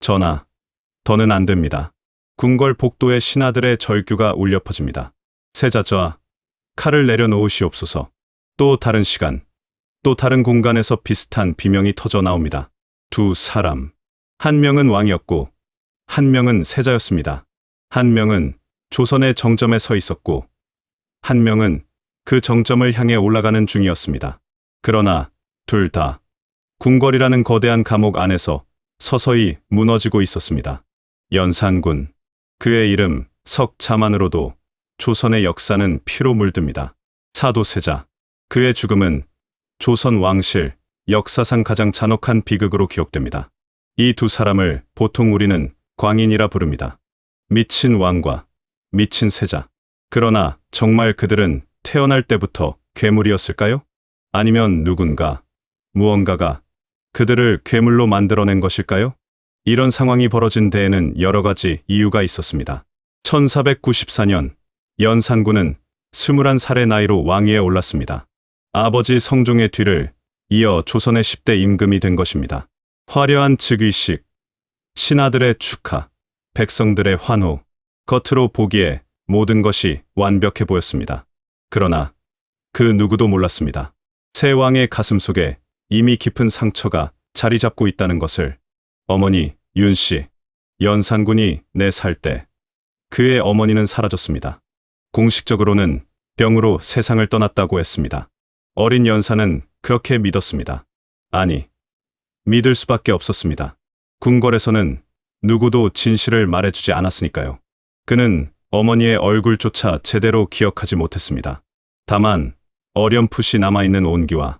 전하, 더는 안 됩니다. 궁궐 복도에 신하들의 절규가 울려 퍼집니다. 세자저하, 칼을 내려놓으시옵소서. 또 다른 시간, 또 다른 공간에서 비슷한 비명이 터져 나옵니다. 두 사람. 한 명은 왕이었고, 한 명은 세자였습니다. 한 명은 조선의 정점에 서 있었고, 한 명은 그 정점을 향해 올라가는 중이었습니다. 그러나 둘 다 궁궐이라는 거대한 감옥 안에서 서서히 무너지고 있었습니다. 연산군, 그의 이름 석자만으로도 조선의 역사는 피로 물듭니다. 사도세자, 그의 죽음은 조선 왕실 역사상 가장 잔혹한 비극으로 기억됩니다. 이 두 사람을 보통 우리는 광인이라 부릅니다. 미친 왕과 미친 세자. 그러나 정말 그들은 태어날 때부터 괴물이었을까요? 아니면 누군가, 무언가가 그들을 괴물로 만들어낸 것일까요? 이런 상황이 벌어진 데에는 여러 가지 이유가 있었습니다. 1494년 연산군은 21살의 나이로 왕위에 올랐습니다. 아버지 성종의 뒤를 이어 조선의 10대 임금이 된 것입니다. 화려한 즉위식, 신하들의 축하, 백성들의 환호, 겉으로 보기에 모든 것이 완벽해 보였습니다. 그러나 그 누구도 몰랐습니다. 새 왕의 가슴 속에 이미 깊은 상처가 자리 잡고 있다는 것을. 어머니 윤씨, 연산군이 4살 때 그의 어머니는 사라졌습니다. 공식적으로는 병으로 세상을 떠났다고 했습니다. 어린 연산은 그렇게 믿었습니다. 아니, 믿을 수밖에 없었습니다. 궁궐에서는 누구도 진실을 말해주지 않았으니까요. 그는 어머니의 얼굴조차 제대로 기억하지 못했습니다. 다만 어렴풋이 남아있는 온기와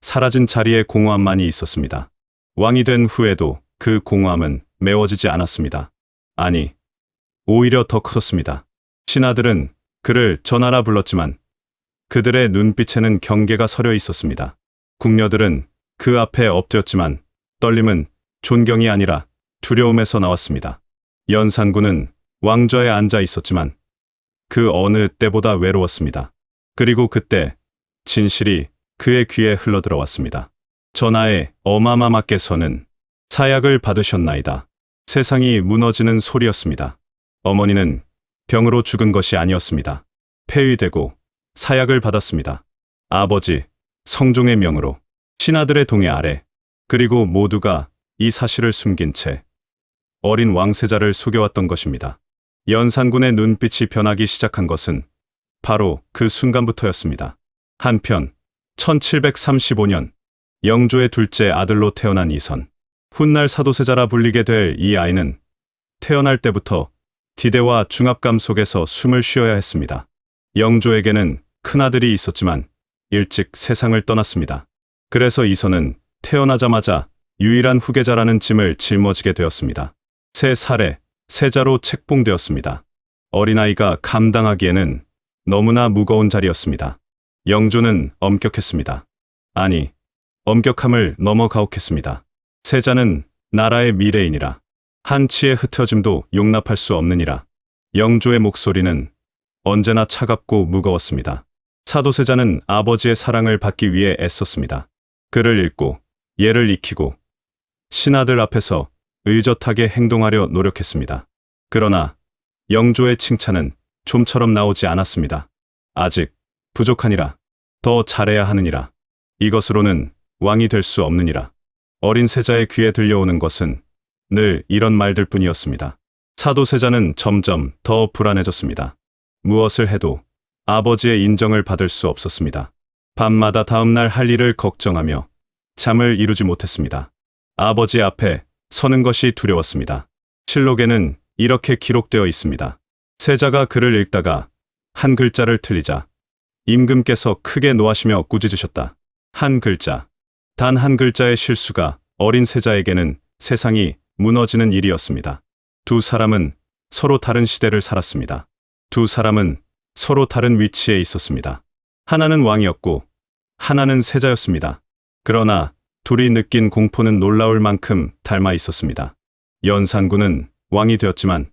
사라진 자리의 공허함만이 있었습니다. 왕이 된 후에도 그 공허함은 메워지지 않았습니다. 아니, 오히려 더 컸습니다. 신하들은 그를 전하라 불렀지만 그들의 눈빛에는 경계가 서려 있었습니다. 궁녀들은 그 앞에 엎드렸지만 떨림은 존경이 아니라 두려움에서 나왔습니다. 연산군은 왕좌에 앉아 있었지만 그 어느 때보다 외로웠습니다. 그리고 그때 진실이 그의 귀에 흘러들어왔습니다. 전하의 어마마마께서는 사약을 받으셨나이다. 세상이 무너지는 소리였습니다. 어머니는 병으로 죽은 것이 아니었습니다. 폐위되고 사약을 받았습니다. 아버지 성종의 명으로, 신하들의 동의 아래. 그리고 모두가 이 사실을 숨긴 채 어린 왕세자를 속여왔던 것입니다. 연산군의 눈빛이 변하기 시작한 것은 바로 그 순간부터였습니다. 한편 1735년 영조의 둘째 아들로 태어난 이선, 훗날 사도세자라 불리게 될 이 아이는 태어날 때부터 기대와 중압감 속에서 숨을 쉬어야 했습니다. 영조에게는 큰아들이 있었지만 일찍 세상을 떠났습니다. 그래서 이선은 태어나자마자 유일한 후계자라는 짐을 짊어지게 되었습니다. 3살에 세자로 책봉되었습니다. 어린아이가 감당하기에는 너무나 무거운 자리였습니다. 영조는 엄격했습니다. 아니, 엄격함을 넘어 가혹했습니다. 세자는 나라의 미래인이라, 한치의 흩어짐도 용납할 수 없느니라. 영조의 목소리는 언제나 차갑고 무거웠습니다. 사도세자는 아버지의 사랑을 받기 위해 애썼습니다. 글을 읽고 예를 익히고 신하들 앞에서 의젓하게 행동하려 노력했습니다. 그러나 영조의 칭찬은 좀처럼 나오지 않았습니다. 아직 부족하니라. 더 잘해야 하느니라. 이것으로는 왕이 될 수 없느니라. 어린 세자의 귀에 들려오는 것은 늘 이런 말들 뿐이었습니다. 사도세자는 점점 더 불안해졌습니다. 무엇을 해도 아버지의 인정을 받을 수 없었습니다. 밤마다 다음날 할 일을 걱정하며 잠을 이루지 못했습니다. 아버지 앞에 서는 것이 두려웠습니다. 실록에는 이렇게 기록되어 있습니다. 세자가 글을 읽다가 한 글자를 틀리자 임금께서 크게 노하시며 꾸짖으셨다. 한 글자, 단 한 글자의 실수가 어린 세자에게는 세상이 무너지는 일이었습니다. 두 사람은 서로 다른 시대를 살았습니다. 두 사람은 서로 다른 위치에 있었습니다. 하나는 왕이었고 하나는 세자였습니다. 그러나 둘이 느낀 공포는 놀라울 만큼 닮아 있었습니다. 연산군은 왕이 되었지만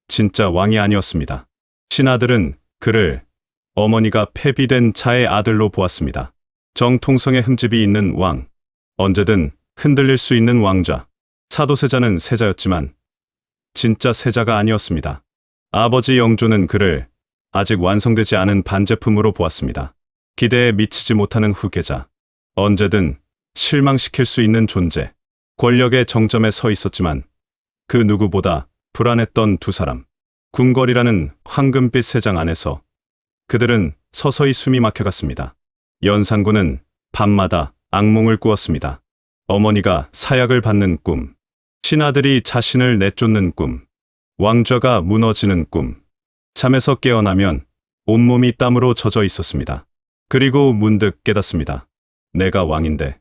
진짜 왕이 아니었습니다. 신하들은 그를 어머니가 폐비된 자의 아들로 보았습니다. 정통성의 흠집이 있는 왕, 언제든 흔들릴 수 있는 왕좌. 사도세자는 세자였지만 진짜 세자가 아니었습니다. 아버지 영조는 그를 아직 완성되지 않은 반제품으로 보았습니다. 기대에 미치지 못하는 후계자, 언제든 실망시킬 수 있는 존재, 권력의 정점에 서 있었지만 그 누구보다 불안했던 두 사람. 궁궐이라는 황금빛 세장 안에서 그들은 서서히 숨이 막혀갔습니다. 연산군은 밤마다 악몽을 꾸었습니다. 어머니가 사약을 받는 꿈, 신하들이 자신을 내쫓는 꿈, 왕좌가 무너지는 꿈. 잠에서 깨어나면 온몸이 땀으로 젖어 있었습니다. 그리고 문득 깨닫습니다. 내가 왕인데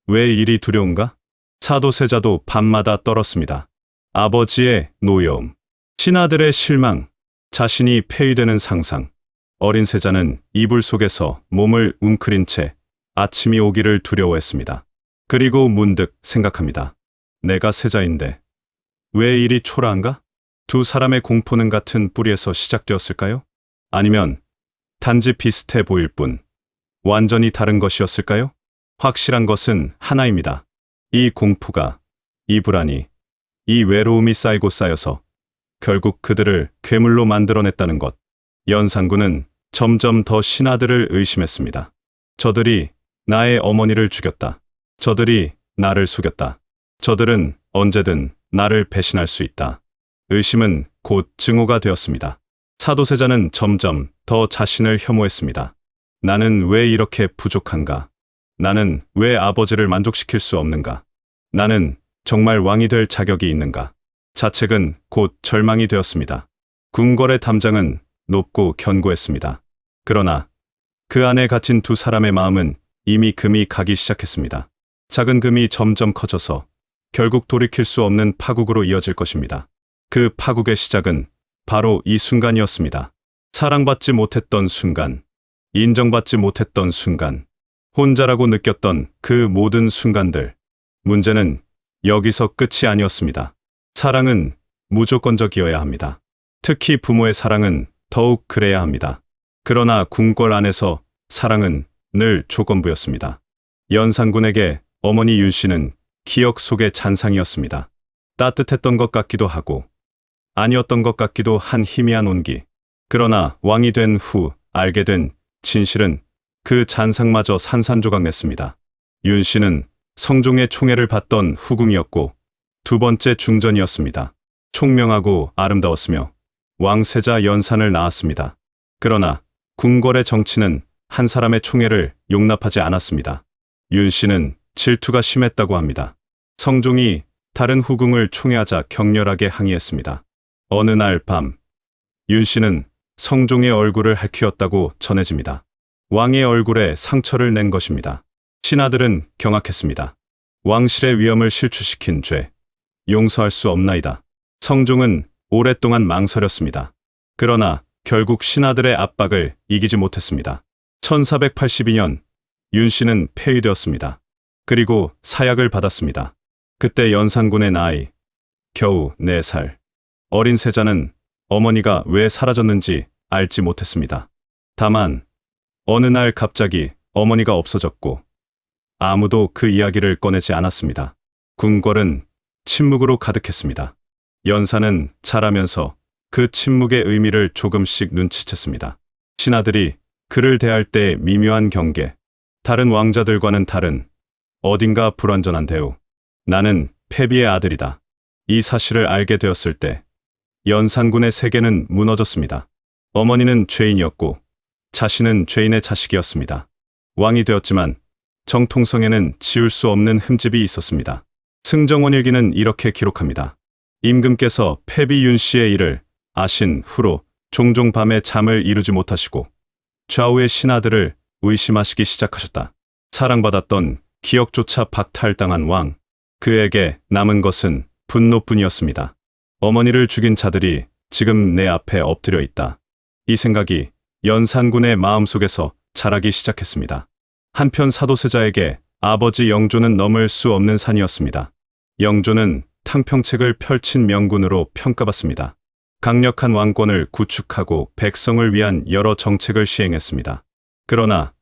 왜 일이 두려운가? 사도세자도 밤마다 떨었습니다. 아버지의 노여움, 신하들의 실망, 자신이 폐위되는 상상. 어린 세자는 이불 속에서 몸을 웅크린 채 아침이 오기를 두려워했습니다. 그리고 문득 생각합니다. 내가 세자인데 왜 일이 초라한가? 두 사람의 공포는 같은 뿌리에서 시작되었을까요? 아니면 단지 비슷해 보일 뿐 완전히 다른 것이었을까요? 확실한 것은 하나입니다. 이 공포가, 이 불안이, 이 외로움이 쌓이고 쌓여서 결국 그들을 괴물로 만들어냈다는 것. 연산군은 점점 더 신하들을 의심했습니다. 저들이 나의 어머니를 죽였다. 저들이 나를 속였다. 저들은 언제든 나를 배신할 수 있다. 의심은 곧 증오가 되었습니다. 사도세자는 점점 더 자신을 혐오했습니다. 나는 왜 이렇게 부족한가? 나는 왜 아버지를 만족시킬 수 없는가? 나는 정말 왕이 될 자격이 있는가? 자책은 곧 절망이 되었습니다. 궁궐의 담장은 높고 견고했습니다. 그러나 그 안에 갇힌 두 사람의 마음은 이미 금이 가기 시작했습니다. 작은 금이 점점 커져서 결국 돌이킬 수 없는 파국으로 이어질 것입니다. 그 파국의 시작은 바로 이 순간이었습니다. 사랑받지 못했던 순간, 인정받지 못했던 순간, 혼자라고 느꼈던 그 모든 순간들. 문제는 여기서 끝이 아니었습니다. 사랑은 무조건적이어야 합니다. 특히 부모의 사랑은 더욱 그래야 합니다. 그러나 궁궐 안에서 사랑은 늘 조건부였습니다. 연산군에게 어머니 윤씨는 기억 속의 잔상이었습니다. 따뜻했던 것 같기도 하고 아니었던 것 같기도 한 희미한 온기. 그러나 왕이 된 후 알게 된 진실은 그 잔상마저 산산조각냈습니다. 윤씨는 성종의 총애를 받던 후궁이었고 두 번째 중전이었습니다. 총명하고 아름다웠으며 왕세자 연산을 낳았습니다. 그러나 궁궐의 정치는 한 사람의 총애를 용납하지 않았습니다. 윤씨는 질투가 심했다고 합니다. 성종이 다른 후궁을 총애하자 격렬하게 항의했습니다. 어느 날 밤, 윤씨는 성종의 얼굴을 핥히었다고 전해집니다. 왕의 얼굴에 상처를 낸 것입니다. 신하들은 경악했습니다. 왕실의 위엄을 실추시킨 죄, 용서할 수 없나이다. 성종은 오랫동안 망설였습니다. 그러나 결국 신하들의 압박을 이기지 못했습니다. 1482년 윤씨는 폐위되었습니다. 그리고 사약을 받았습니다. 그때 연산군의 나이 겨우 4살. 어린 세자는 어머니가 왜 사라졌는지 알지 못했습니다. 다만 어느 날 갑자기 어머니가 없어졌고 아무도 그 이야기를 꺼내지 않았습니다. 궁궐은 침묵으로 가득했습니다. 연산은 자라면서 그 침묵의 의미를 조금씩 눈치챘습니다. 신하들이 그를 대할 때의 미묘한 경계, 다른 왕자들과는 다른 어딘가 불완전한 대우. 나는 패비의 아들이다. 이 사실을 알게 되었을 때 연산군의 세계는 무너졌습니다. 어머니는 죄인이었고 자신은 죄인의 자식이었습니다. 왕이 되었지만 정통성에는 지울 수 없는 흠집이 있었습니다. 승정원일기는 이렇게 기록합니다. 임금께서 패비 윤씨의 일을 아신 후로 종종 밤에 잠을 이루지 못하시고 좌우의 신하들을 의심하시기 시작하셨다. 사랑받았던 기억조차 박탈당한 왕. 그에게 남은 것은 분노뿐이었습니다. 어머니를 죽인 자들이 지금 내 앞에 엎드려 있다. 이 생각이 연산군의 마음속에서 자라기 시작했습니다. 한편 사도세자에게 아버지 영조는 넘을 수 없는 산이었습니다. 영조는 탕평책을 펼친 명군으로 평가받습니다. 강력한 왕권을 구축하고 백성을 위한 여러 정책을 시행했습니다. 그러나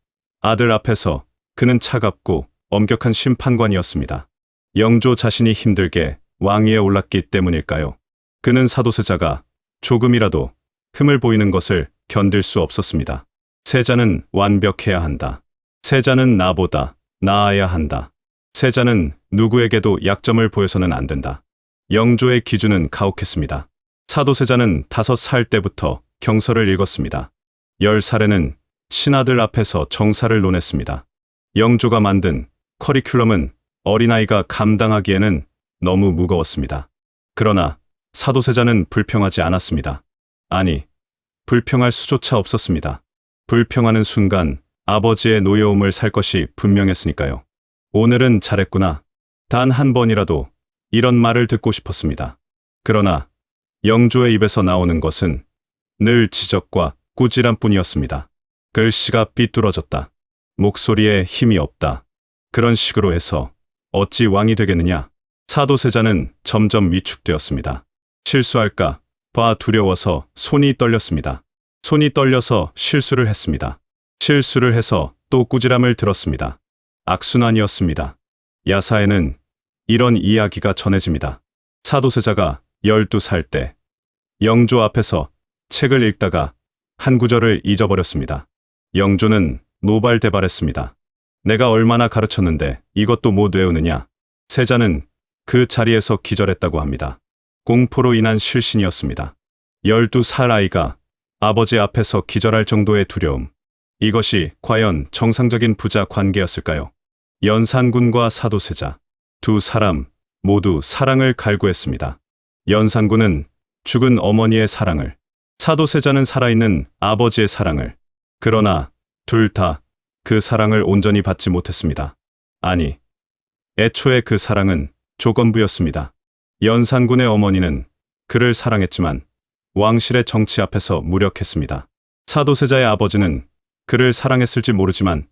아들 앞에서 그는 차갑고 엄격한 심판관이었습니다. 영조 자신이 힘들게 왕위에 올랐기 때문일까요? 그는 사도세자가 조금이라도 흠을 보이는 것을 견딜 수 없었습니다. 세자는 완벽해야 한다. 세자는 나보다 나아야 한다. 세자는 누구에게도 약점을 보여서는 안 된다. 영조의 기준은 가혹했습니다. 사도세자는 5살 때부터 경서를 읽었습니다. 10살에는 신하들 앞에서 정사를 논했습니다. 영조가 만든 커리큘럼은 어린아이가 감당하기에는 너무 무거웠습니다. 그러나 사도세자는 불평하지 않았습니다. 아니, 불평할 수조차 없었습니다. 불평하는 순간 아버지의 노여움을 살 것이 분명했으니까요. 오늘은 잘했구나. 단 한 번이라도 이런 말을 듣고 싶었습니다. 그러나 영조의 입에서 나오는 것은 늘 지적과 꾸지람 뿐이었습니다. 글씨가 삐뚤어졌다. 목소리에 힘이 없다. 그런 식으로 해서 어찌 왕이 되겠느냐. 사도세자는 점점 위축되었습니다. 실수할까 봐 두려워서 손이 떨렸습니다. 손이 떨려서 실수를 했습니다. 실수를 해서 또 꾸지람을 들었습니다. 악순환이었습니다. 야사에는 이런 이야기가 전해집니다. 사도세자가 12살 때 영조 앞에서 책을 읽다가 한 구절을 잊어버렸습니다. 영조는 노발대발했습니다. 내가 얼마나 가르쳤는데 이것도 못 외우느냐. 세자는 그 자리에서 기절했다고 합니다. 공포로 인한 실신이었습니다. 12살 아이가 아버지 앞에서 기절할 정도의 두려움. 이것이 과연 정상적인 부자 관계였을까요? 연산군과 사도세자. 두 사람 모두 사랑을 갈구했습니다. 연산군은 죽은 어머니의 사랑을, 사도세자는 살아있는 아버지의 사랑을. 그러나 둘 다 그 사랑을 온전히 받지 못했습니다. 아니, 애초에 그 사랑은 조건부였습니다. 연산군의 어머니는 그를 사랑했지만 왕실의 정치 앞에서 무력했습니다. 사도세자의 아버지는 그를 사랑했을지 모르지만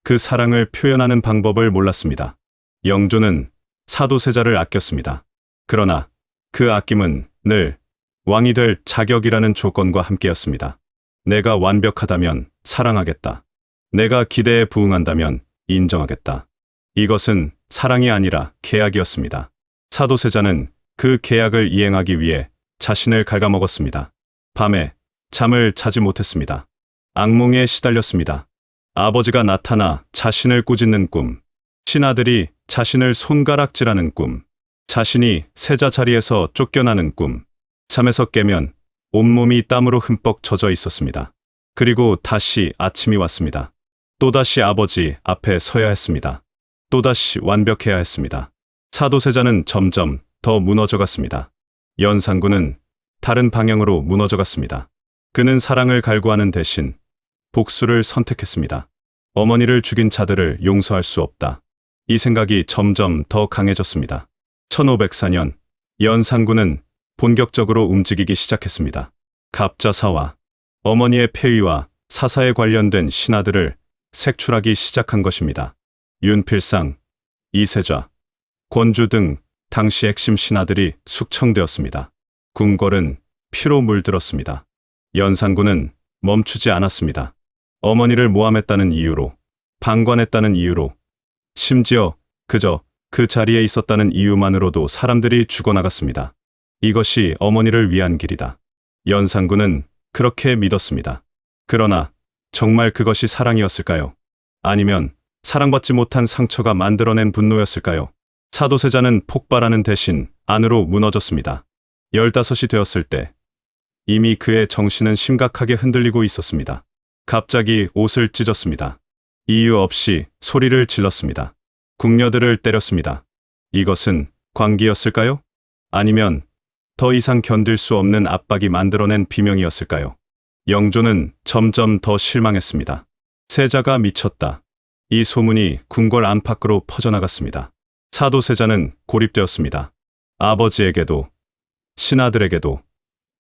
그 사랑을 표현하는 방법을 몰랐습니다. 영조는 사도세자를 아꼈습니다. 그러나 그 아낌은 늘 왕이 될 자격이라는 조건과 함께였습니다. 내가 완벽하다면 사랑하겠다. 내가 기대에 부응한다면 인정하겠다. 이것은 사랑이 아니라 계약이었습니다. 사도세자는 그 계약을 이행하기 위해 자신을 갉아먹었습니다. 밤에 잠을 자지 못했습니다. 악몽에 시달렸습니다. 아버지가 나타나 자신을 꾸짖는 꿈, 신하들이 자신을 손가락질하는 꿈, 자신이 세자 자리에서 쫓겨나는 꿈. 잠에서 깨면 온몸이 땀으로 흠뻑 젖어 있었습니다. 그리고 다시 아침이 왔습니다. 또다시 아버지 앞에 서야 했습니다. 또다시 완벽해야 했습니다. 사도세자는 점점 더 무너져갔습니다. 연산군은 다른 방향으로 무너져갔습니다. 그는 사랑을 갈구하는 대신 복수를 선택했습니다. 어머니를 죽인 자들을 용서할 수 없다. 이 생각이 점점 더 강해졌습니다. 1504년 연산군은 본격적으로 움직이기 시작했습니다. 갑자사와 어머니의 폐위와 사사에 관련된 신하들을 색출하기 시작한 것입니다. 윤필상, 이세좌, 권주 등 당시 핵심 신하들이 숙청되었습니다. 궁궐은 피로 물들었습니다. 연산군은 멈추지 않았습니다. 어머니를 모함했다는 이유로, 방관했다는 이유로, 심지어 그저 그 자리에 있었다는 이유만으로도 사람들이 죽어나갔습니다. 이것이 어머니를 위한 길이다. 연산군은 그렇게 믿었습니다. 그러나 정말 그것이 사랑이었을까요? 아니면 사랑받지 못한 상처가 만들어낸 분노였을까요? 사도세자는 폭발하는 대신 안으로 무너졌습니다. 15이 되었을 때 이미 그의 정신은 심각하게 흔들리고 있었습니다. 갑자기 옷을 찢었습니다. 이유 없이 소리를 질렀습니다. 궁녀들을 때렸습니다. 이것은 광기였을까요? 아니면 더 이상 견딜 수 없는 압박이 만들어낸 비명이었을까요? 영조는 점점 더 실망했습니다. 세자가 미쳤다. 이 소문이 궁궐 안팎으로 퍼져나갔습니다. 사도세자는 고립되었습니다. 아버지에게도, 신하들에게도,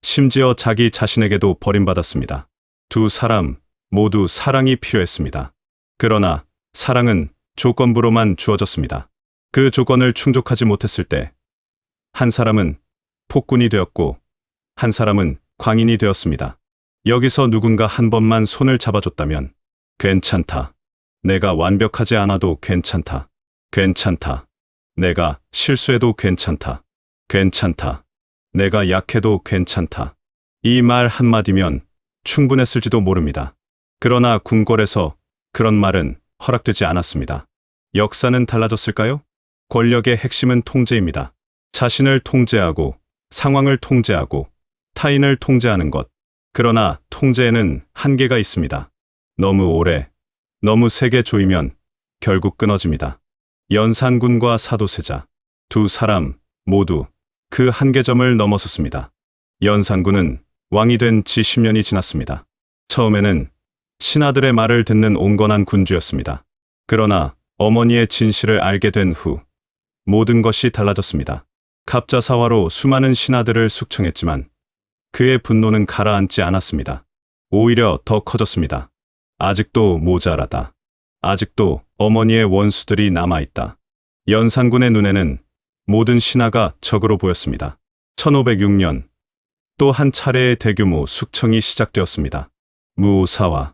심지어 자기 자신에게도 버림받았습니다. 두 사람 모두 사랑이 필요했습니다. 그러나 사랑은 조건부로만 주어졌습니다. 그 조건을 충족하지 못했을 때 한 사람은 폭군이 되었고 한 사람은 광인이 되었습니다. 여기서 누군가 한 번만 손을 잡아줬다면 괜찮다. 내가 완벽하지 않아도 괜찮다. 괜찮다. 내가 실수해도 괜찮다. 괜찮다. 내가 약해도 괜찮다. 이 말 한마디면 충분했을지도 모릅니다. 그러나 궁궐에서 그런 말은 허락되지 않았습니다. 역사는 달라졌을까요? 권력의 핵심은 통제입니다. 자신을 통제하고 상황을 통제하고 타인을 통제하는 것. 그러나 통제에는 한계가 있습니다. 너무 오래, 너무 세게 조이면 결국 끊어집니다. 연산군과 사도세자 두 사람 모두 그 한계점을 넘어섰습니다. 연산군은 왕이 된 지 10년이 지났습니다. 처음에는 신하들의 말을 듣는 온건한 군주였습니다. 그러나 어머니의 진실을 알게 된 후 모든 것이 달라졌습니다. 갑자사화로 수많은 신하들을 숙청했지만 그의 분노는 가라앉지 않았습니다. 오히려 더 커졌습니다. 아직도 모자라다. 아직도 어머니의 원수들이 남아있다. 연산군의 눈에는 모든 신하가 적으로 보였습니다. 1506년 또 한 차례의 대규모 숙청이 시작되었습니다. 무오사와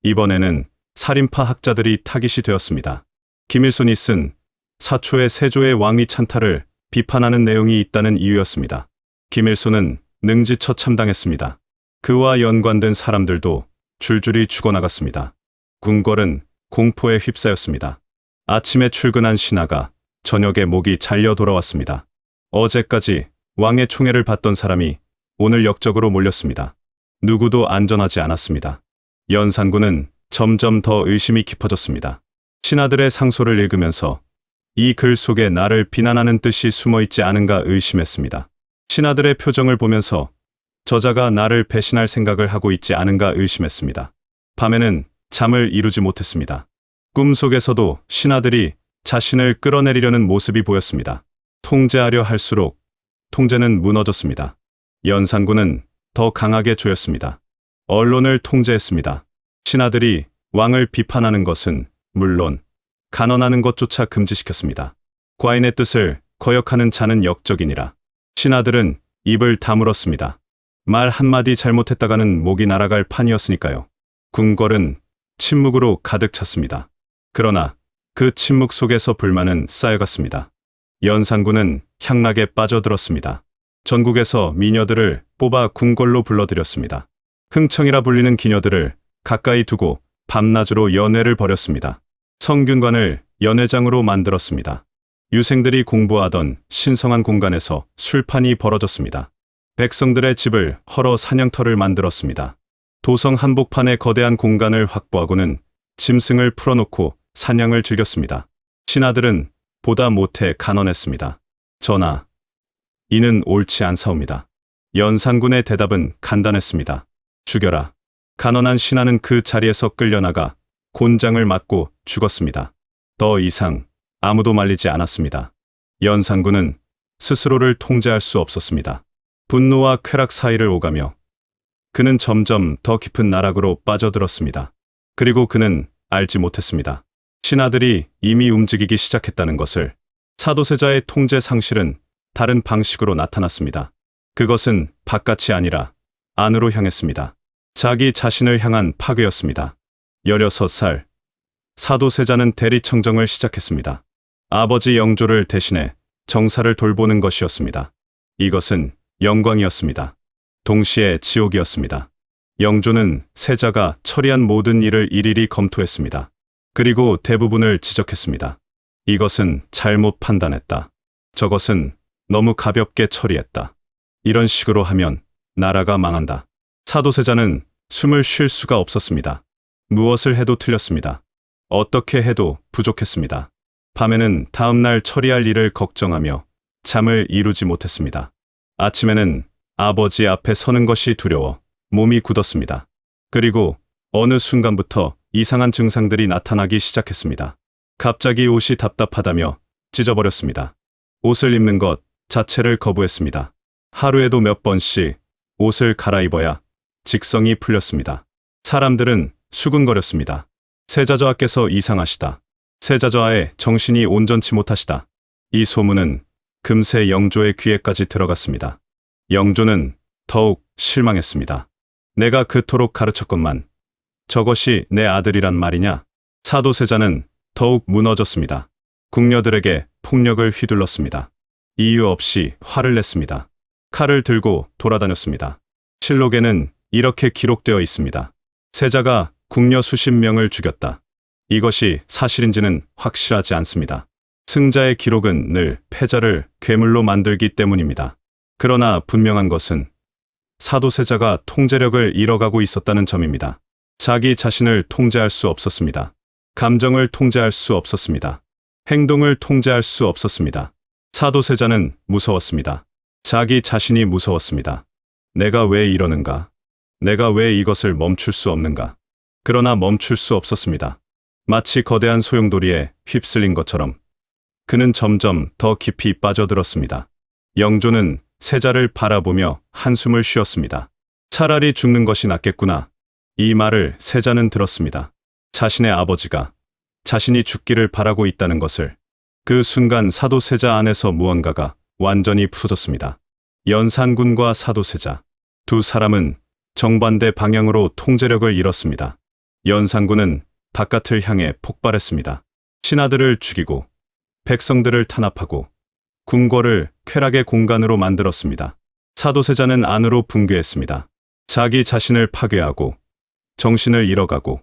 이번에는 살인파 학자들이 타깃이 되었습니다. 김일손이 쓴 사초의 세조의 왕위 찬탈을 비판하는 내용이 있다는 이유였습니다. 김일손은 능지처참당했습니다. 그와 연관된 사람들도 줄줄이 죽어나갔습니다. 궁궐은 공포에 휩싸였습니다. 아침에 출근한 신하가 저녁에 목이 잘려 돌아왔습니다. 어제까지 왕의 총애를 받던 사람이 오늘 역적으로 몰렸습니다. 누구도 안전하지 않았습니다. 연산군은 점점 더 의심이 깊어졌습니다. 신하들의 상소를 읽으면서 이 글 속에 나를 비난하는 뜻이 숨어있지 않은가 의심했습니다. 신하들의 표정을 보면서 저자가 나를 배신할 생각을 하고 있지 않은가 의심했습니다. 밤에는 잠을 이루지 못했습니다. 꿈속에서도 신하들이 자신을 끌어내리려는 모습이 보였습니다. 통제하려 할수록 통제는 무너졌습니다. 연산군은 더 강하게 조였습니다. 언론을 통제했습니다. 신하들이 왕을 비판하는 것은 물론 간언하는 것조차 금지시켰습니다. 과인의 뜻을 거역하는 자는 역적이니라. 신하들은 입을 다물었습니다. 말 한마디 잘못했다가는 목이 날아갈 판이었으니까요. 궁궐은 침묵으로 가득 찼습니다. 그러나 그 침묵 속에서 불만은 쌓여갔습니다. 연산군은 향락에 빠져들었습니다. 전국에서 미녀들을 뽑아 궁궐로 불러들였습니다. 흥청이라 불리는 기녀들을 가까이 두고 밤낮으로 연회를 벌였습니다. 성균관을 연회장으로 만들었습니다. 유생들이 공부하던 신성한 공간에서 술판이 벌어졌습니다. 백성들의 집을 헐어 사냥터를 만들었습니다. 도성 한복판에 거대한 공간을 확보하고는 짐승을 풀어놓고 사냥을 즐겼습니다. 신하들은 보다 못해 간언했습니다. 전하, 이는 옳지 않사옵니다. 연산군의 대답은 간단했습니다. 죽여라. 간언한 신하는 그 자리에서 끌려나가 곤장을 맞고 죽었습니다. 더 이상 아무도 말리지 않았습니다. 연산군은 스스로를 통제할 수 없었습니다. 분노와 쾌락 사이를 오가며 그는 점점 더 깊은 나락으로 빠져들었습니다. 그리고 그는 알지 못했습니다. 신하들이 이미 움직이기 시작했다는 것을. 사도세자의 통제 상실은 다른 방식으로 나타났습니다. 그것은 바깥이 아니라 안으로 향했습니다. 자기 자신을 향한 파괴였습니다. 16살 사도세자는 대리청정을 시작했습니다. 아버지 영조를 대신해 정사를 돌보는 것이었습니다. 이것은 영광이었습니다. 동시에 지옥이었습니다. 영조는 세자가 처리한 모든 일을 일일이 검토했습니다. 그리고 대부분을 지적했습니다. 이것은 잘못 판단했다. 저것은 너무 가볍게 처리했다. 이런 식으로 하면 나라가 망한다. 사도세자는 숨을 쉴 수가 없었습니다. 무엇을 해도 틀렸습니다. 어떻게 해도 부족했습니다. 밤에는 다음날 처리할 일을 걱정하며 잠을 이루지 못했습니다. 아침에는 아버지 앞에 서는 것이 두려워 몸이 굳었습니다. 그리고 어느 순간부터 이상한 증상들이 나타나기 시작했습니다. 갑자기 옷이 답답하다며 찢어버렸습니다. 옷을 입는 것 자체를 거부했습니다. 하루에도 몇 번씩 옷을 갈아입어야 직성이 풀렸습니다. 사람들은 수군거렸습니다. 세자저하께서 이상하시다. 세자저하의 정신이 온전치 못하시다. 이 소문은 금세 영조의 귀에까지 들어갔습니다. 영조는 더욱 실망했습니다. 내가 그토록 가르쳤건만 저것이 내 아들이란 말이냐? 사도세자는 더욱 무너졌습니다. 궁녀들에게 폭력을 휘둘렀습니다. 이유 없이 화를 냈습니다. 칼을 들고 돌아다녔습니다. 실록에는 이렇게 기록되어 있습니다. 세자가 궁녀 수십 명을 죽였다. 이것이 사실인지는 확실하지 않습니다. 승자의 기록은 늘 패자를 괴물로 만들기 때문입니다. 그러나 분명한 것은 사도세자가 통제력을 잃어가고 있었다는 점입니다. 자기 자신을 통제할 수 없었습니다. 감정을 통제할 수 없었습니다. 행동을 통제할 수 없었습니다. 사도세자는 무서웠습니다. 자기 자신이 무서웠습니다. 내가 왜 이러는가? 내가 왜 이것을 멈출 수 없는가? 그러나 멈출 수 없었습니다. 마치 거대한 소용돌이에 휩쓸린 것처럼 그는 점점 더 깊이 빠져들었습니다. 영조는 세자를 바라보며 한숨을 쉬었습니다. 차라리 죽는 것이 낫겠구나. 이 말을 세자는 들었습니다. 자신의 아버지가 자신이 죽기를 바라고 있다는 것을. 그 순간 사도세자 안에서 무언가가 완전히 부서졌습니다. 연산군과 사도세자. 두 사람은 정반대 방향으로 통제력을 잃었습니다. 연산군은 바깥을 향해 폭발했습니다. 신하들을 죽이고 백성들을 탄압하고 궁궐을 쾌락의 공간으로 만들었습니다. 사도세자는 안으로 붕괴했습니다. 자기 자신을 파괴하고 정신을 잃어가고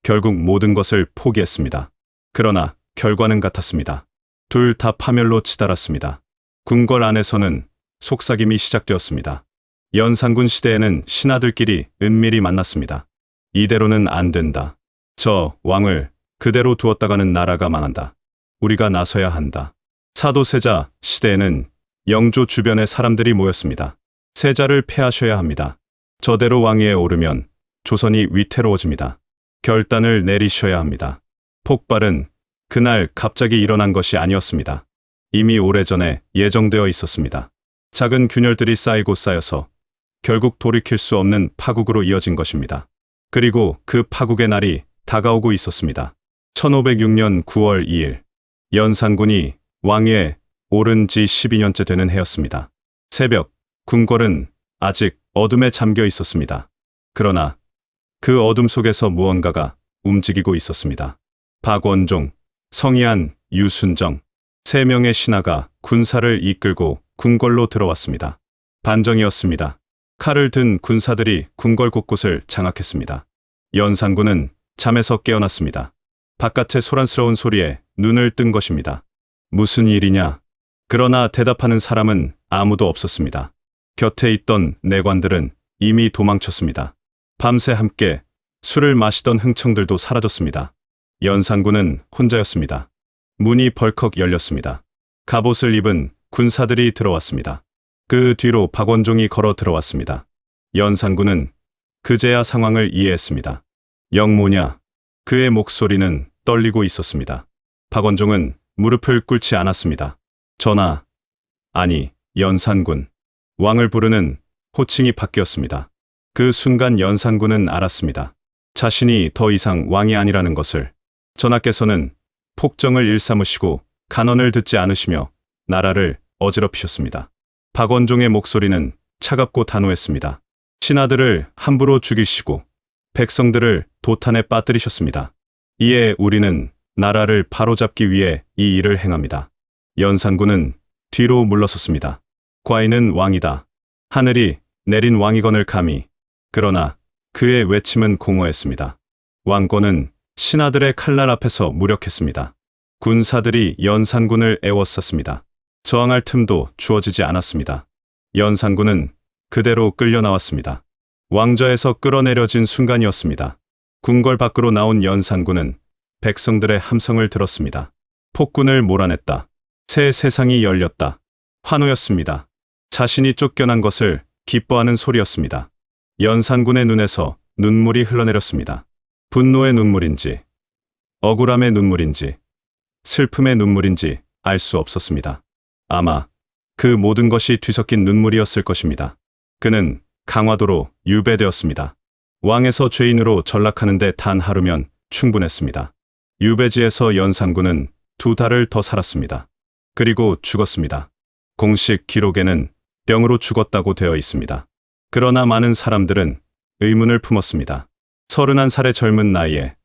결국 모든 것을 포기했습니다. 그러나 결과는 같았습니다. 둘 다 파멸로 치달았습니다. 궁궐 안에서는 속삭임이 시작되었습니다. 연산군 시대에는 신하들끼리 은밀히 만났습니다. 이대로는 안 된다. 저 왕을 그대로 두었다가는 나라가 망한다. 우리가 나서야 한다. 사도세자 시대에는 영조 주변에 사람들이 모였습니다. 세자를 패하셔야 합니다. 저대로 왕위에 오르면 조선이 위태로워집니다. 결단을 내리셔야 합니다. 폭발은 그날 갑자기 일어난 것이 아니었습니다. 이미 오래전에 예정되어 있었습니다. 작은 균열들이 쌓이고 쌓여서 결국 돌이킬 수 없는 파국으로 이어진 것입니다. 그리고 그 파국의 날이 다가오고 있었습니다. 1506년 9월 2일, 연산군이 왕위에 오른 지 12년째 되는 해였습니다. 새벽, 궁궐은 아직 어둠에 잠겨 있었습니다. 그러나 그 어둠 속에서 무언가가 움직이고 있었습니다. 박원종, 성희안, 유순정, 세 명의 신하가 군사를 이끌고 궁궐로 들어왔습니다. 반정이었습니다. 칼을 든 군사들이 궁궐 곳곳을 장악했습니다. 연산군은 잠에서 깨어났습니다. 바깥의 소란스러운 소리에 눈을 뜬 것입니다. 무슨 일이냐? 그러나 대답하는 사람은 아무도 없었습니다. 곁에 있던 내관들은 이미 도망쳤습니다. 밤새 함께 술을 마시던 흥청들도 사라졌습니다. 연산군은 혼자였습니다. 문이 벌컥 열렸습니다. 갑옷을 입은 군사들이 들어왔습니다. 그 뒤로 박원종이 걸어 들어왔습니다. 연산군은 그제야 상황을 이해했습니다. 영모냐? 그의 목소리는 떨리고 있었습니다. 박원종은 무릎을 꿇지 않았습니다. 전하, 아니, 연산군. 왕을 부르는 호칭이 바뀌었습니다. 그 순간 연산군은 알았습니다. 자신이 더 이상 왕이 아니라는 것을. 전하께서는 폭정을 일삼으시고 간언을 듣지 않으시며 나라를 어지럽히셨습니다. 박원종의 목소리는 차갑고 단호했습니다. 신하들을 함부로 죽이시고 백성들을 도탄에 빠뜨리셨습니다. 이에 우리는 나라를 바로잡기 위해 이 일을 행합니다. 연산군은 뒤로 물러섰습니다. 과인은 왕이다. 하늘이 내린 왕위건을 감히. 그러나 그의 외침은 공허했습니다. 왕권은 신하들의 칼날 앞에서 무력했습니다. 군사들이 연산군을 애워쌌습니다. 저항할 틈도 주어지지 않았습니다. 연산군은 그대로 끌려 나왔습니다. 왕좌에서 끌어내려진 순간이었습니다. 궁궐 밖으로 나온 연산군은 백성들의 함성을 들었습니다. 폭군을 몰아냈다. 새 세상이 열렸다. 환호였습니다. 자신이 쫓겨난 것을 기뻐하는 소리였습니다. 연산군의 눈에서 눈물이 흘러내렸습니다. 분노의 눈물인지, 억울함의 눈물인지, 슬픔의 눈물인지 알 수 없었습니다. 아마 그 모든 것이 뒤섞인 눈물이었을 것입니다. 그는 강화도로 유배되었습니다. 왕에서 죄인으로 전락하는데 단 하루면 충분했습니다. 유배지에서 연산군은 2달을 더 살았습니다. 그리고 죽었습니다. 공식 기록에는 병으로 죽었다고 되어 있습니다. 그러나 많은 사람들은 의문을 품었습니다. 31살의 젊은 나이에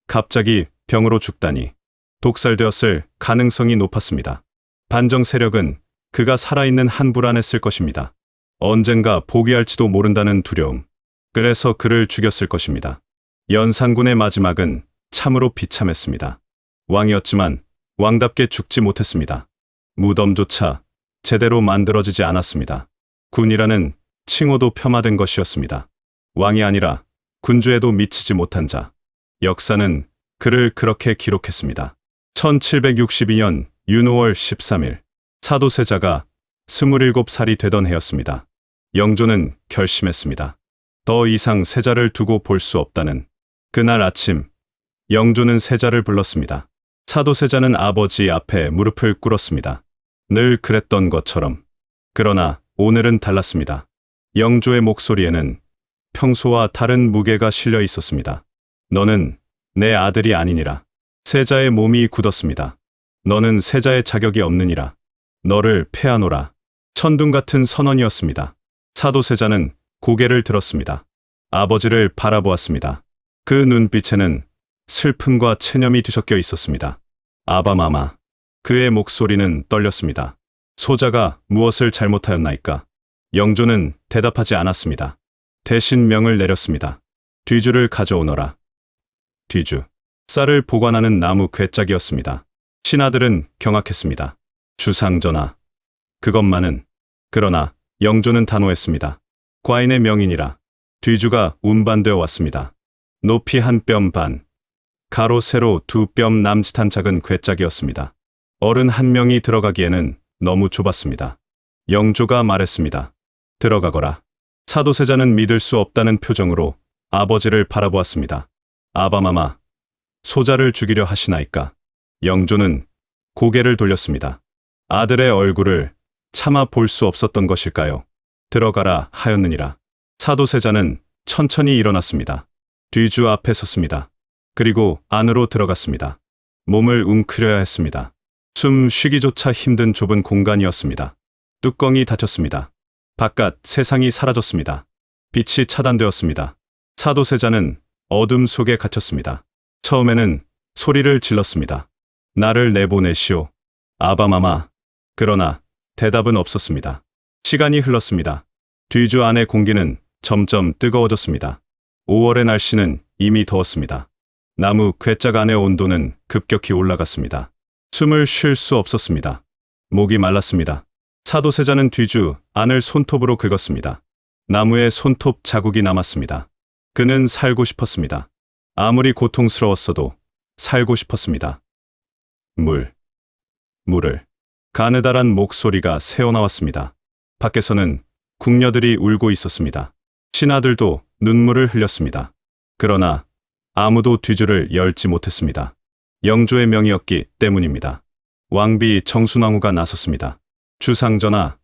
갑자기 병으로 죽다니. 독살되었을 가능성이 높았습니다. 반정 세력은 그가 살아있는 한 불안했을 것입니다. 언젠가 포기할지도 모른다는 두려움. 그래서 그를 죽였을 것입니다. 연산군의 마지막은 참으로 비참했습니다. 왕이었지만 왕답게 죽지 못했습니다. 무덤조차 제대로 만들어지지 않았습니다. 군이라는 칭호도 폄하된 것이었습니다. 왕이 아니라 군주에도 미치지 못한 자. 역사는 그를 그렇게 기록했습니다. 1762년 윤호월 13일 사도세자가 27살이 되던 해였습니다. 영조는 결심했습니다. 더 이상 세자를 두고 볼 수 없다는. 그날 아침 영조는 세자를 불렀습니다. 사도세자는 아버지 앞에 무릎을 꿇었습니다. 늘 그랬던 것처럼. 그러나 오늘은 달랐습니다. 영조의 목소리에는 평소와 다른 무게가 실려 있었습니다. 너는 내 아들이 아니니라. 세자의 몸이 굳었습니다. 너는 세자의 자격이 없느니라. 너를 패하노라. 천둥 같은 선언이었습니다. 사도세자는 고개를 들었습니다. 아버지를 바라보았습니다. 그 눈빛에는 슬픔과 체념이 뒤섞여 있었습니다. 아바마마. 그의 목소리는 떨렸습니다. 소자가 무엇을 잘못하였나이까? 영조는 대답하지 않았습니다. 대신 명을 내렸습니다. 뒤주를 가져오너라. 뒤주. 쌀을 보관하는 나무 괴짝이었습니다. 신하들은 경악했습니다. 주상전하. 그것만은. 그러나 영조는 단호했습니다. 과인의 명이니라. 뒤주가 운반되어 왔습니다. 높이 한 뼘 반, 가로 세로 2뼘 남짓한 작은 괴짝이었습니다. 어른 한 명이 들어가기에는 너무 좁았습니다. 영조가 말했습니다. 들어가거라. 사도세자는 믿을 수 없다는 표정으로 아버지를 바라보았습니다. 아바마마, 소자를 죽이려 하시나이까? 영조는 고개를 돌렸습니다. 아들의 얼굴을 차마 볼 수 없었던 것일까요? 들어가라 하였느니라. 사도세자는 천천히 일어났습니다. 뒤주 앞에 섰습니다. 그리고 안으로 들어갔습니다. 몸을 웅크려야 했습니다. 숨 쉬기조차 힘든 좁은 공간이었습니다. 뚜껑이 닫혔습니다. 바깥 세상이 사라졌습니다. 빛이 차단되었습니다. 사도세자는 어둠 속에 갇혔습니다. 처음에는 소리를 질렀습니다. 나를 내보내시오. 아바마마. 그러나 대답은 없었습니다. 시간이 흘렀습니다. 뒤주 안의 공기는 점점 뜨거워졌습니다. 5월의 날씨는 이미 더웠습니다. 나무 괴짝 안의 온도는 급격히 올라갔습니다. 숨을 쉴 수 없었습니다. 목이 말랐습니다. 사도세자는 뒤주 안을 손톱으로 긁었습니다. 나무에 손톱 자국이 남았습니다. 그는 살고 싶었습니다. 아무리 고통스러웠어도 살고 싶었습니다. 물을. 가느다란 목소리가 새어나왔습니다. 밖에서는 궁녀들이 울고 있었습니다. 신하들도 눈물을 흘렸습니다. 그러나 아무도 뒤주를 열지 못했습니다. 영조의 명이었기 때문입니다. 왕비 정순왕후가 나섰습니다. 주상전하,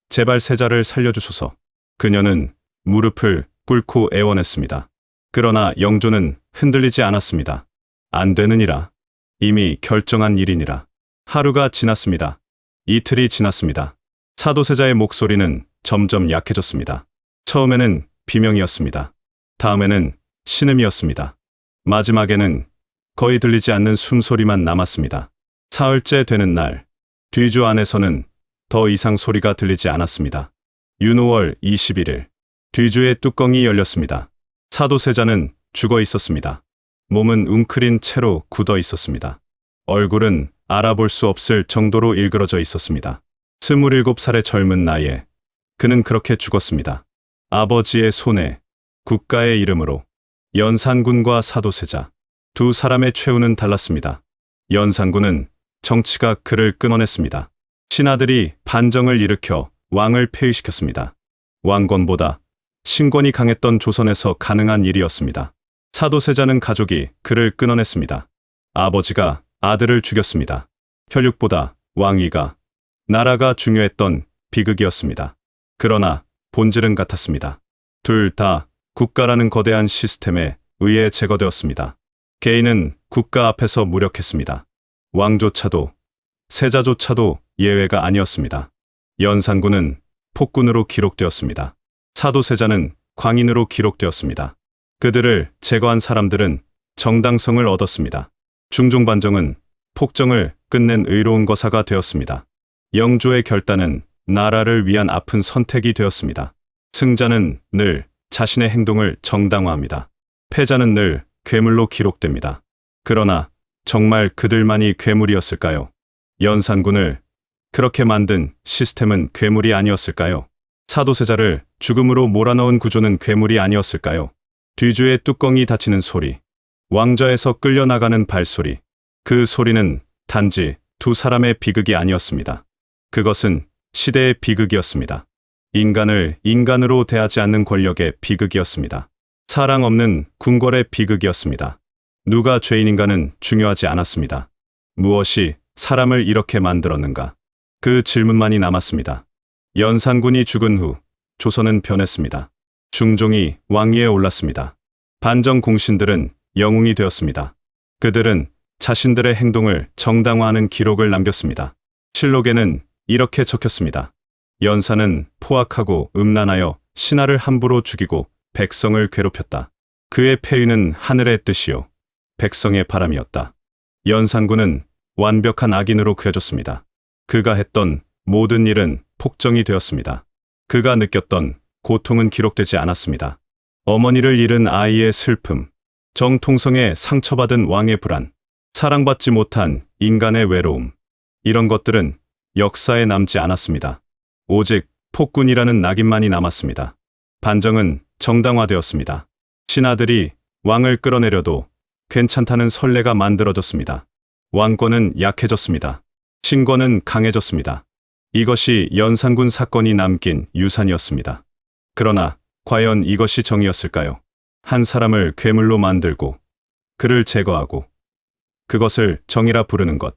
제발 세자를 살려주소서. 그녀는 무릎을 꿇고 애원했습니다. 그러나 영조는 흔들리지 않았습니다. 안 되느니라. 이미 결정한 일이니라. 하루가 지났습니다. 이틀이 지났습니다. 사도세자의 목소리는 점점 약해졌습니다. 처음에는 비명이었습니다. 다음에는 신음이었습니다. 마지막에는 거의 들리지 않는 숨소리만 남았습니다. 사흘째 되는 날, 뒤주 안에서는 더 이상 소리가 들리지 않았습니다. 윤호월 21일, 뒤주의 뚜껑이 열렸습니다. 사도세자는 죽어 있었습니다. 몸은 웅크린 채로 굳어 있었습니다. 얼굴은 알아볼 수 없을 정도로 일그러져 있었습니다. 27살의 젊은 나이에 그는 그렇게 죽었습니다. 아버지의 손에 국가의 이름으로. 연산군과 사도세자, 두 사람의 최후는 달랐습니다. 연산군은 정치가 그를 끊어냈습니다. 신하들이 반정을 일으켜 왕을 폐위시켰습니다. 왕권보다 신권이 강했던 조선에서 가능한 일이었습니다. 사도세자는 가족이 그를 끊어냈습니다. 아버지가 아들을 죽였습니다. 혈육보다 왕위가, 나라가 중요했던 비극이었습니다. 그러나 본질은 같았습니다. 둘 다 국가라는 거대한 시스템에 의해 제거되었습니다. 개인은 국가 앞에서 무력했습니다. 왕조차도, 세자조차도 예외가 아니었습니다. 연산군은 폭군으로 기록되었습니다. 사도세자는 광인으로 기록되었습니다. 그들을 제거한 사람들은 정당성을 얻었습니다. 중종반정은 폭정을 끝낸 의로운 거사가 되었습니다. 영조의 결단은 나라를 위한 아픈 선택이 되었습니다. 승자는 늘 자신의 행동을 정당화합니다. 패자는 늘 괴물로 기록됩니다. 그러나 정말 그들만이 괴물이었을까요? 연산군을 그렇게 만든 시스템은 괴물이 아니었을까요? 사도세자를 죽음으로 몰아넣은 구조는 괴물이 아니었을까요? 뒤주의 뚜껑이 닫히는 소리, 왕좌에서 끌려나가는 발소리, 그 소리는 단지 두 사람의 비극이 아니었습니다. 그것은 시대의 비극이었습니다. 인간을 인간으로 대하지 않는 권력의 비극이었습니다. 사랑 없는 궁궐의 비극이었습니다. 누가 죄인인가는 중요하지 않았습니다. 무엇이 사람을 이렇게 만들었는가? 그 질문만이 남았습니다. 연산군이 죽은 후 조선은 변했습니다. 중종이 왕위에 올랐습니다. 반정 공신들은 영웅이 되었습니다. 그들은 자신들의 행동을 정당화하는 기록을 남겼습니다. 실록에는 이렇게 적혔습니다. 연산은 포악하고 음란하여 신하를 함부로 죽이고 백성을 괴롭혔다. 그의 폐위는 하늘의 뜻이요 백성의 바람이었다. 연산군은 완벽한 악인으로 그려졌습니다. 그가 했던 모든 일은 폭정이 되었습니다. 그가 느꼈던 고통은 기록되지 않았습니다. 어머니를 잃은 아이의 슬픔, 정통성에 상처받은 왕의 불안, 사랑받지 못한 인간의 외로움, 이런 것들은 역사에 남지 않았습니다. 오직 폭군이라는 낙인만이 남았습니다. 반정은 정당화되었습니다. 신하들이 왕을 끌어내려도 괜찮다는 선례가 만들어졌습니다. 왕권은 약해졌습니다. 신권은 강해졌습니다. 이것이 연산군 사건이 남긴 유산이었습니다. 그러나 과연 이것이 정의였을까요? 한 사람을 괴물로 만들고 그를 제거하고 그것을 정의라 부르는 것.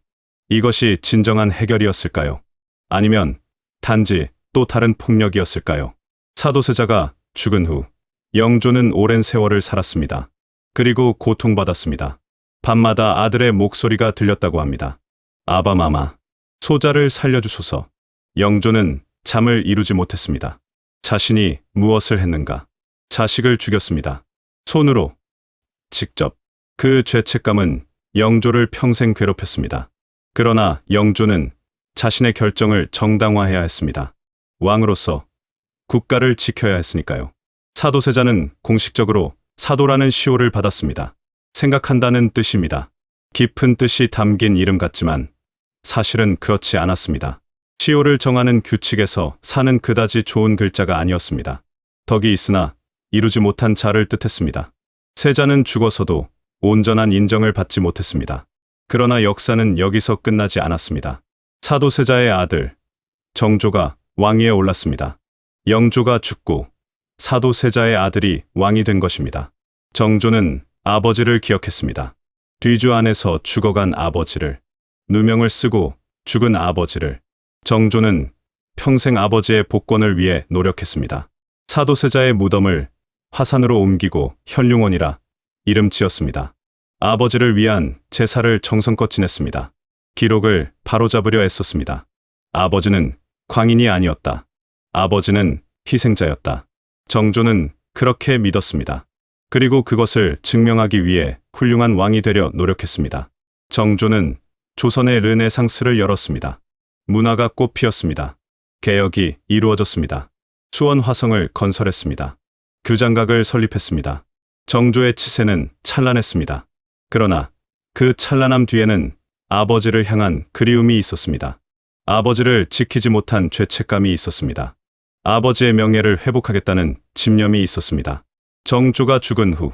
이것이 진정한 해결이었을까요? 아니면 단지 또 다른 폭력이었을까요? 사도세자가 죽은 후 영조는 오랜 세월을 살았습니다. 그리고 고통받았습니다. 밤마다 아들의 목소리가 들렸다고 합니다. 아바마마, 소자를 살려주소서. 영조는 잠을 이루지 못했습니다. 자신이 무엇을 했는가? 자식을 죽였습니다. 손으로. 직접. 그 죄책감은 영조를 평생 괴롭혔습니다. 그러나 영조는 자신의 결정을 정당화해야 했습니다. 왕으로서 국가를 지켜야 했으니까요. 사도세자는 공식적으로 사도라는 시호를 받았습니다. 생각한다는 뜻입니다. 깊은 뜻이 담긴 이름 같지만 사실은 그렇지 않았습니다. 시호를 정하는 규칙에서 사는 그다지 좋은 글자가 아니었습니다. 덕이 있으나 이루지 못한 자를 뜻했습니다. 세자는 죽어서도 온전한 인정을 받지 못했습니다. 그러나 역사는 여기서 끝나지 않았습니다. 사도세자의 아들 정조가 왕위에 올랐습니다. 영조가 죽고 사도세자의 아들이 왕이 된 것입니다. 정조는 아버지를 기억했습니다. 뒤주 안에서 죽어간 아버지를, 누명을 쓰고 죽은 아버지를. 정조는 평생 아버지의 복권을 위해 노력했습니다. 사도세자의 무덤을 화산으로 옮기고 현룡원이라 이름 지었습니다. 아버지를 위한 제사를 정성껏 지냈습니다. 기록을 바로잡으려 애썼습니다. 아버지는 광인이 아니었다. 아버지는 희생자였다. 정조는 그렇게 믿었습니다. 그리고 그것을 증명하기 위해 훌륭한 왕이 되려 노력했습니다. 정조는 조선의 르네상스를 열었습니다. 문화가 꽃피었습니다. 개혁이 이루어졌습니다. 수원 화성을 건설했습니다. 규장각을 설립했습니다. 정조의 치세는 찬란했습니다. 그러나 그 찬란함 뒤에는 아버지를 향한 그리움이 있었습니다. 아버지를 지키지 못한 죄책감이 있었습니다. 아버지의 명예를 회복하겠다는 집념이 있었습니다. 정조가 죽은 후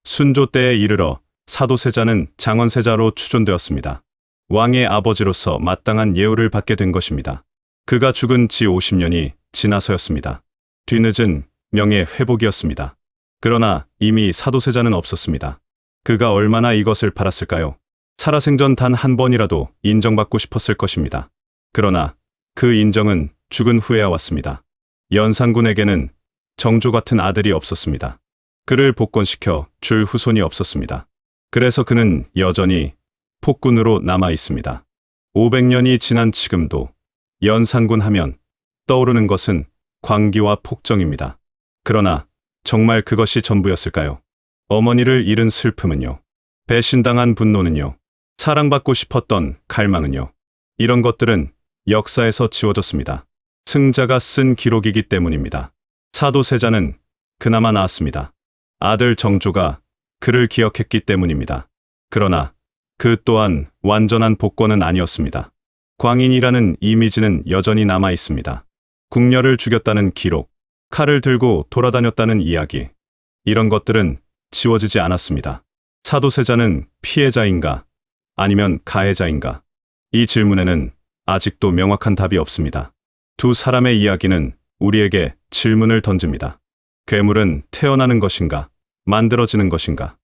순조 때에 이르러 사도세자는 장원세자로 추존되었습니다. 왕의 아버지로서 마땅한 예우를 받게 된 것입니다. 그가 죽은 지 50년이 지나서였습니다. 뒤늦은 명예 회복이었습니다. 그러나 이미 사도세자는 없었습니다. 그가 얼마나 이것을 바랐을까요? 살아생전 단 한 번이라도 인정받고 싶었을 것입니다. 그러나 그 인정은 죽은 후에야 왔습니다. 연산군에게는 정조 같은 아들이 없었습니다. 그를 복권시켜 줄 후손이 없었습니다. 그래서 그는 여전히 폭군으로 남아 있습니다. 500년이 지난 지금도 연산군 하면 떠오르는 것은 광기와 폭정입니다. 그러나 정말 그것이 전부였을까요? 어머니를 잃은 슬픔은요? 배신당한 분노는요? 사랑받고 싶었던 갈망은요? 이런 것들은 역사에서 지워졌습니다. 승자가 쓴 기록이기 때문입니다. 사도세자는 그나마 나았습니다. 아들 정조가 그를 기억했기 때문입니다. 그러나 그 또한 완전한 복권은 아니었습니다. 광인이라는 이미지는 여전히 남아 있습니다. 궁녀를 죽였다는 기록, 칼을 들고 돌아다녔다는 이야기, 이런 것들은 지워지지 않았습니다. 사도세자는 피해자인가 아니면 가해자인가? 이 질문에는 아직도 명확한 답이 없습니다. 두 사람의 이야기는 우리에게 질문을 던집니다. 괴물은 태어나는 것인가? 만들어지는 것인가?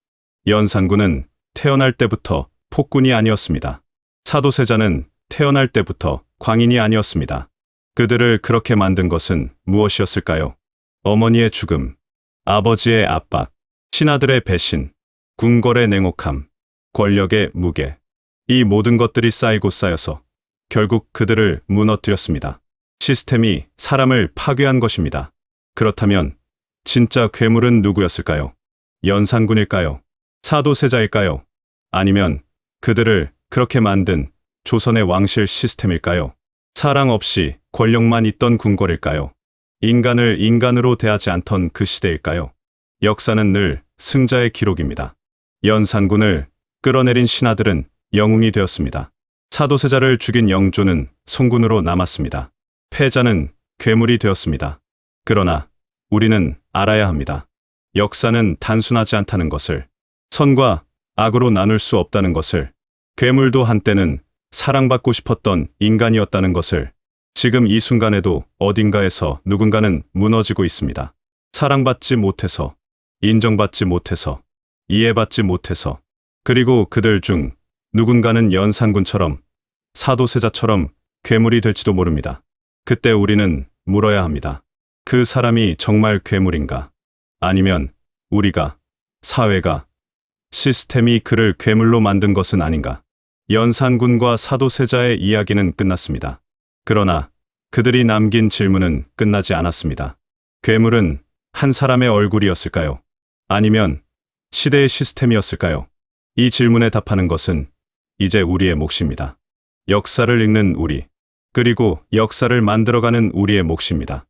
연산군은 태어날 때부터 폭군이 아니었습니다. 사도세자는 태어날 때부터 광인이 아니었습니다. 그들을 그렇게 만든 것은 무엇이었을까요? 어머니의 죽음, 아버지의 압박, 신하들의 배신, 궁궐의 냉혹함, 권력의 무게. 이 모든 것들이 쌓이고 쌓여서 결국 그들을 무너뜨렸습니다. 시스템이 사람을 파괴한 것입니다. 그렇다면 진짜 괴물은 누구였을까요? 연산군일까요? 사도세자일까요? 아니면 그들을 그렇게 만든 조선의 왕실 시스템일까요? 사랑 없이 권력만 있던 궁궐일까요? 인간을 인간으로 대하지 않던 그 시대일까요? 역사는 늘 승자의 기록입니다. 연산군을 끌어내린 신하들은 영웅이 되었습니다. 사도세자를 죽인 영조는 송군으로 남았습니다. 패자는 괴물이 되었습니다. 그러나 우리는 알아야 합니다. 역사는 단순하지 않다는 것을, 선과 악으로 나눌 수 없다는 것을, 괴물도 한때는 사랑받고 싶었던 인간이었다는 것을, 지금 이 순간에도 어딘가에서 누군가는 무너지고 있습니다. 사랑받지 못해서, 인정받지 못해서, 이해받지 못해서, 그리고 그들 중 누군가는 연산군처럼, 사도세자처럼 괴물이 될지도 모릅니다. 그때 우리는 물어야 합니다. 그 사람이 정말 괴물인가? 아니면 우리가, 사회가, 시스템이 그를 괴물로 만든 것은 아닌가? 연산군과 사도세자의 이야기는 끝났습니다. 그러나 그들이 남긴 질문은 끝나지 않았습니다. 괴물은 한 사람의 얼굴이었을까요? 아니면 시대의 시스템이었을까요? 이 질문에 답하는 것은 이제 우리의 몫입니다. 역사를 읽는 우리, 그리고 역사를 만들어가는 우리의 몫입니다.